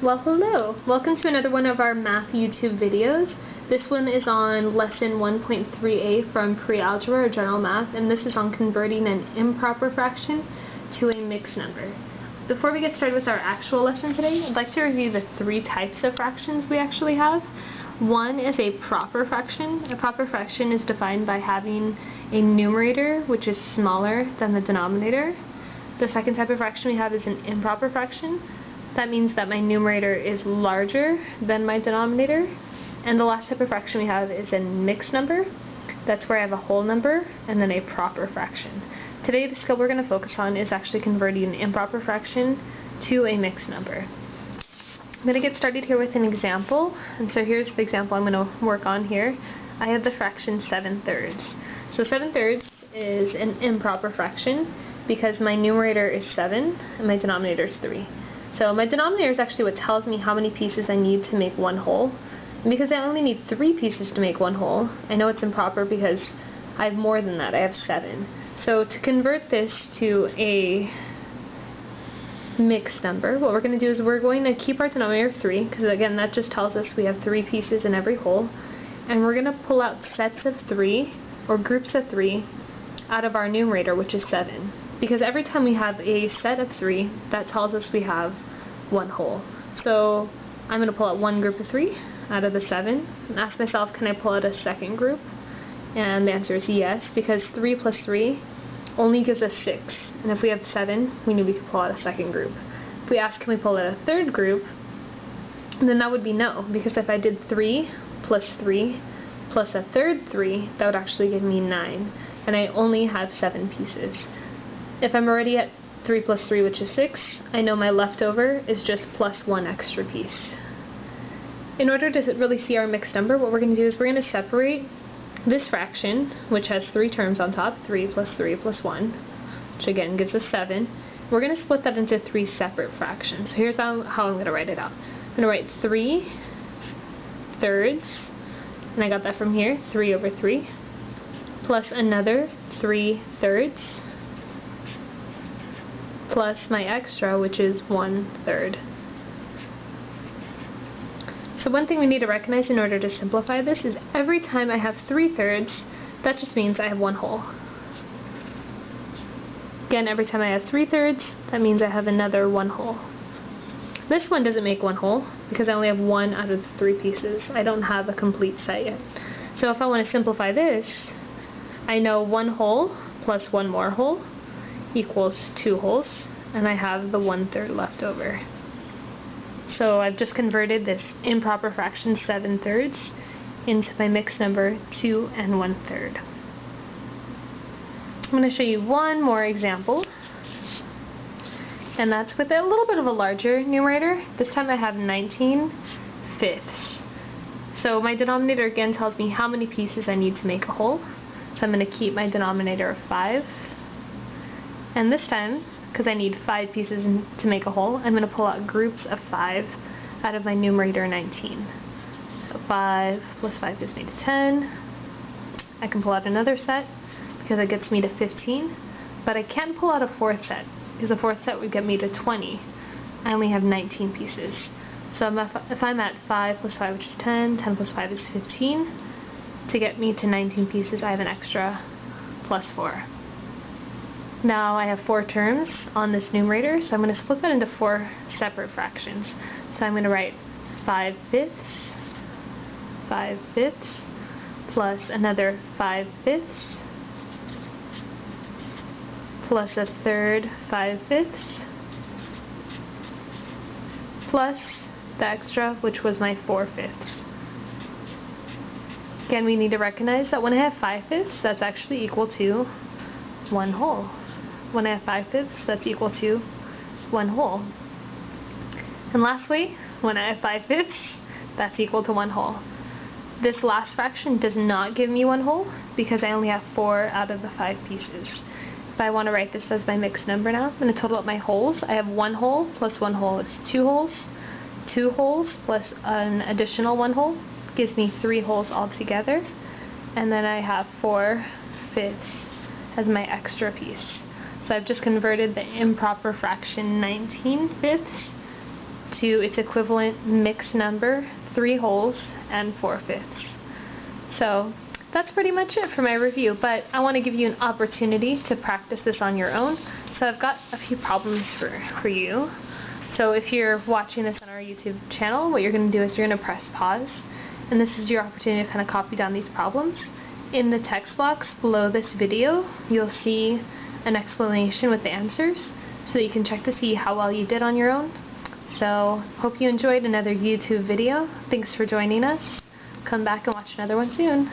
Well, hello! Welcome to another one of our math YouTube videos. This one is on lesson 1.3a from pre-algebra or general math, and this is on converting an improper fraction to a mixed number. Before we get started with our actual lesson today, I'd like to review the three types of fractions we actually have. One is a proper fraction. A proper fraction is defined by having a numerator which is smaller than the denominator. The second type of fraction we have is an improper fraction. That means that my numerator is larger than my denominator. And the last type of fraction we have is a mixed number. That's where I have a whole number and then a proper fraction. Today the skill we're going to focus on is actually converting an improper fraction to a mixed number. I'm going to get started here with an example. And so here's the example I'm going to work on here. I have the fraction 7/3. So 7/3 is an improper fraction because my numerator is 7 and my denominator is 3. So my denominator is actually what tells me how many pieces I need to make one whole. And because I only need 3 pieces to make one whole, I know it's improper because I have more than that. I have 7. So to convert this to a mixed number, what we're going to do is we're going to keep our denominator of 3, because again that just tells us we have 3 pieces in every whole, and we're going to pull out sets of 3 or groups of 3 out of our numerator, which is 7. Because every time we have a set of 3, that tells us we have one whole. So I'm going to pull out one group of 3 out of the 7 and ask myself, can I pull out a second group? And the answer is yes, because 3 plus 3 only gives us 6. And if we have 7, we knew we could pull out a second group. If we ask, can we pull out a third group? Then that would be no, because if I did 3 plus 3 plus a third 3, that would actually give me 9. And I only have 7 pieces. If I'm already at 3 plus 3, which is 6, I know my leftover is just plus 1 extra piece. In order to really see our mixed number, what we're going to do is we're going to separate this fraction, which has 3 terms on top, 3 plus 3 plus 1, which again gives us 7. We're going to split that into 3 separate fractions. So here's how I'm going to write it out. I'm going to write 3 thirds, and I got that from here, 3 over 3, plus another 3 thirds, plus my extra, which is 1/3. So one thing we need to recognize in order to simplify this is every time I have 3 thirds, that just means I have one whole. Again, every time I have 3 thirds, that means I have another one whole. This one doesn't make one whole because I only have 1 out of the 3 pieces. I don't have a complete set yet. So if I want to simplify this, I know 1 whole plus 1 more whole equals 2 wholes, and I have the 1/3 left over. So I've just converted this improper fraction 7/3 into my mixed number 2 1/3. I'm going to show you one more example, and that's with a little bit of a larger numerator. This time I have 19/5. So my denominator again tells me how many pieces I need to make a whole. So I'm going to keep my denominator of 5. And this time, because I need 5 pieces to make a whole, I'm going to pull out groups of 5 out of my numerator 19. So 5 plus 5 gives me to 10. I can pull out another set because it gets me to 15. But I can't pull out a 4th set because a 4th set would get me to 20. I only have 19 pieces. So if I'm at 5 plus 5, which is 10, 10 plus 5 is 15. To get me to 19 pieces, I have an extra plus 4. Now I have 4 terms on this numerator, so I'm going to split that into 4 separate fractions. So I'm going to write 5/5, plus another 5/5, plus a third 5/5, plus the extra, which was my 4/5. Again, we need to recognize that when I have 5/5, that's actually equal to 1 whole. When I have 5/5, that's equal to 1 whole. And lastly, when I have 5/5, that's equal to 1 whole. This last fraction does not give me 1 whole because I only have 4 out of the 5 pieces. If I want to write this as my mixed number now, I'm going to total up my wholes. I have 1 whole plus 1 whole is 2 wholes. 2 wholes plus an additional 1 whole gives me 3 wholes altogether. And then I have 4/5 as my extra piece. So I've just converted the improper fraction 19/5 to its equivalent mixed number, 3 wholes and 4/5. So that's pretty much it for my review, but I want to give you an opportunity to practice this on your own. So I've got a few problems for you. So if you're watching this on our YouTube channel, what you're going to do is you're going to press pause, and this is your opportunity to kind of copy down these problems. In the text box below this video, you'll see an explanation with the answers, so that you can check to see how well you did on your own. So hope you enjoyed another YouTube video. Thanks for joining us. Come back and watch another one soon.